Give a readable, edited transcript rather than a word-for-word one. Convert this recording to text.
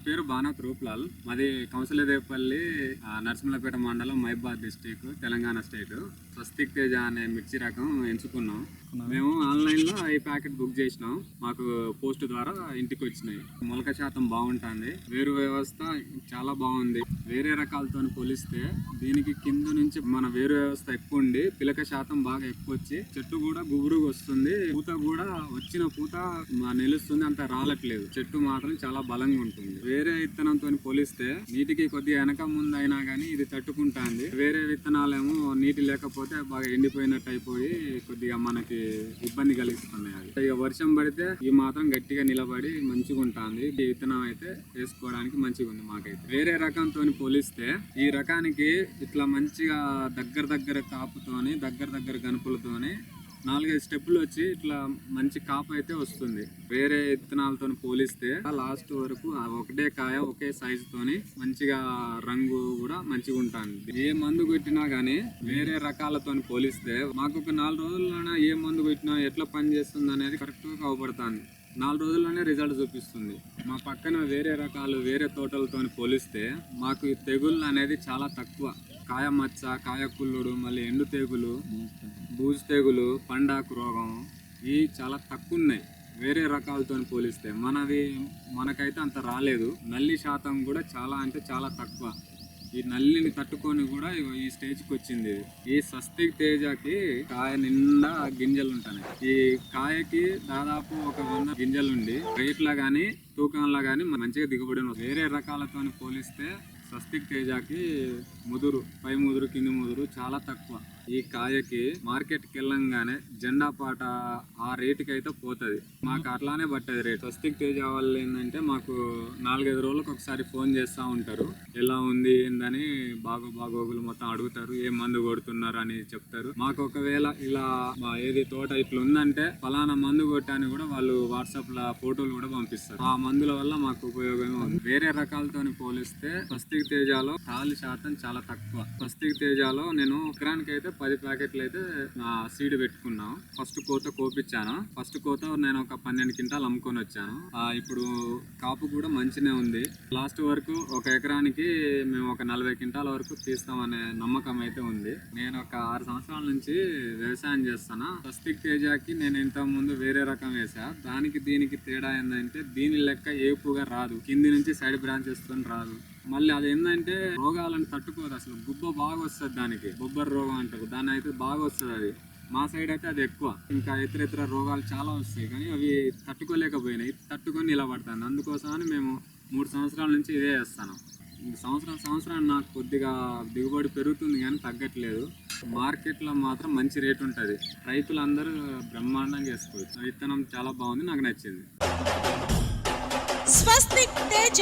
పేరు బానాత్ రూప్లాల్. మాది కౌన్సిలదేపల్లి, నరసింహపేట మండలం, మహబాద్ డిస్టిక్, తెలంగాణ స్టేట్. స్వస్తిక్ తేజ అనే మిర్చి రకం ఎంచుకున్నాం. మేము ఆన్లైన్లో ఈ ప్యాకెట్ బుక్ చేసినాం. మాకు పోస్ట్ ద్వారా ఇంటికి వచ్చినాయి. మొలక శాతం బాగుంటుంది. వేరు వ్యవస్థ చాలా బాగుంది. వేరే రకాలతో పోలిస్తే దీనికి కింద నుంచి మన వేరు వ్యవస్థ ఎక్కువ ఉండి పిలక శాతం బాగా ఎక్కువ వచ్చి చెట్టు కూడా గుబురుగా వస్తుంది. పూత కూడా వచ్చిన పూత నిలుస్తుంది, అంత రాలట్లేదు. చెట్టు మాత్రం చాలా బలంగా ఉంటుంది. వేరే విత్తనంతో పోలిస్తే నీటికి కొద్దిగా వెనక ముందు అయినా కానీ ఇది తట్టుకుంటుంది. వేరే విత్తనాలేమో నీటి లేకపోతే బాగా ఎండిపోయినట్టు అయిపోయి కొద్దిగా మనకి ఇబ్బంది కలిగిస్తున్నాయి. అది ఇక వర్షం పడితే ఈ మాత్రం గట్టిగా నిలబడి మంచిగా ఉంటుంది. ఈ విత్తనం అయితే వేసుకోవడానికి మంచిగా ఉంది. మాకైతే వేరే రకంతో పోలిస్తే ఈ రకానికి ఇట్లా మంచిగా దగ్గర కాపుతోని దగ్గర గనుపులతోని 4-5 స్టెప్పులు వచ్చి ఇట్లా మంచి కాపు అయితే వస్తుంది. వేరే విత్తనాలతో పోలిస్తే లాస్ట్ వరకు ఒకటే కాయ ఒకే సైజుతోని మంచిగా రంగు కూడా మంచిగా ఉంటుంది. ఏ మందు కొట్టినా గానీ వేరే రకాలతో పోలిస్తే మాకు ఒక 4 రోజుల్లోనే ఏ మందు కొట్టినా ఎట్లా పనిచేస్తుంది అనేది కరెక్ట్ గా అవపడుతుంది. 4 రోజుల్లోనే రిజల్ట్ చూపిస్తుంది. మా పక్కన వేరే రకాలు వేరే తోటలతో పోలిస్తే మాకు ఈ తెగుళ్ళు అనేది చాలా తక్కువ. కాయ మచ్చ, కాయ కుళ్ళుడు, మళ్ళీ ఎండు తెగులు, బూజు తెగులు, పండాకు రోగం ఇవి చాలా తక్కువ ఉన్నాయి వేరే రకాలతో పోలిస్తే. మనకైతే అంత రాలేదు. నల్లి శాతం కూడా చాలా అంటే చాలా తక్కువ. ఈ నల్లిని తట్టుకొని కూడా ఈ స్టేజ్కి వచ్చింది. ఈ స్వస్తిక్ తేజకి కాయ నిండా గింజలు ఉంటాయి. ఈ కాయకి దాదాపు ఒక 100 గింజలుండి రేట్లా కానీ తూకంలా కానీ మంచిగా దిగుబడి వస్తుంది. వేరే రకాలతో పోలిస్తే స్వస్తిక్ తేజకి ముదురు, పై ముదురు, కింది ముదురు చాలా తక్కువ. ఈ కాయకి మార్కెట్కి వెళ్ళంగానే జెండా పాట ఆ రేటుకి అయితే పోతుంది. మాకు అట్లానే పట్టేది రేట్. స్వస్తిక్ తేజ వాళ్ళు ఏంటంటే మాకు 4-5 రోజులకు ఒకసారి ఫోన్ చేస్తూ ఉంటారు. ఎలా ఉంది ఏందని బాగోగులు మొత్తం అడుగుతారు. ఏ మందు కొడుతున్నారు అని చెప్తారు. మాకు ఒకవేళ ఇలా ఏది తోట ఇట్లా ఉందంటే ఫలానా మందు కొట్టాని కూడా వాళ్ళు వాట్సాప్ లో ఫోటోలు కూడా పంపిస్తారు. ఆ మందుల వల్ల మాకు ఉపయోగమే ఉంది. వేరే రకాలతో పోలిస్తే స్వస్తిక్ తేజలో తాళి శాతం చాలా తక్కువ. స్వస్తిక్ తేజలో నేను ఎకరానికి అయితే 10 ప్యాకెట్లు అయితే సీడ్ పెట్టుకున్నాం. ఫస్ట్ కోత కోపించాను. ఫస్ట్ కోత నేను ఒక 12 క్వింటాలు అమ్ముకొని వచ్చాను. ఇప్పుడు కాపు కూడా మంచినే ఉంది. లాస్ట్ వరకు ఒక ఎకరానికి మేము ఒక 40 క్వింటాల వరకు తీస్తామనే నమ్మకం అయితే ఉంది. నేను ఒక 6 సంవత్సరాల నుంచి వ్యవసాయం చేస్తాను. స్వస్తిక్ తేజకి నేను ఇంత ముందు వేరే రకం వేసా. దానికి దీనికి తేడా ఏంటంటే దీని లెక్క ఏపుగా రాదు, కింది నుంచి సైడ్ బ్రాంచెస్ తో రాదు. మళ్ళీ అది ఏంటంటే రోగాలను తట్టుకోదు. అసలు గుబ్బ బాగా వస్తుంది. దానికి బొబ్బర్ రోగం అంటారు, దాన్ని అయితే బాగా వస్తుంది. అది మా సైడ్ అయితే అది ఎక్కువ. ఇంకా ఇతర రోగాలు చాలా వస్తాయి కానీ అవి తట్టుకోలేకపోయినాయి. తట్టుకొని నిలబడతాను. అందుకోసమని మేము 3 సంవత్సరాల నుంచి ఇదే చేస్తాను. సంవత్సరానికి నాకు కొద్దిగా దిగుబడి పెరుగుతుంది కానీ తగ్గట్లేదు. మార్కెట్లో మాత్రం మంచి రేటు ఉంటుంది. రైతులందరూ బ్రహ్మాండంగా వేసుకోవచ్చు. విత్తనం చాలా బాగుంది, నాకు నచ్చింది. స్వస్తిక్ తేజ.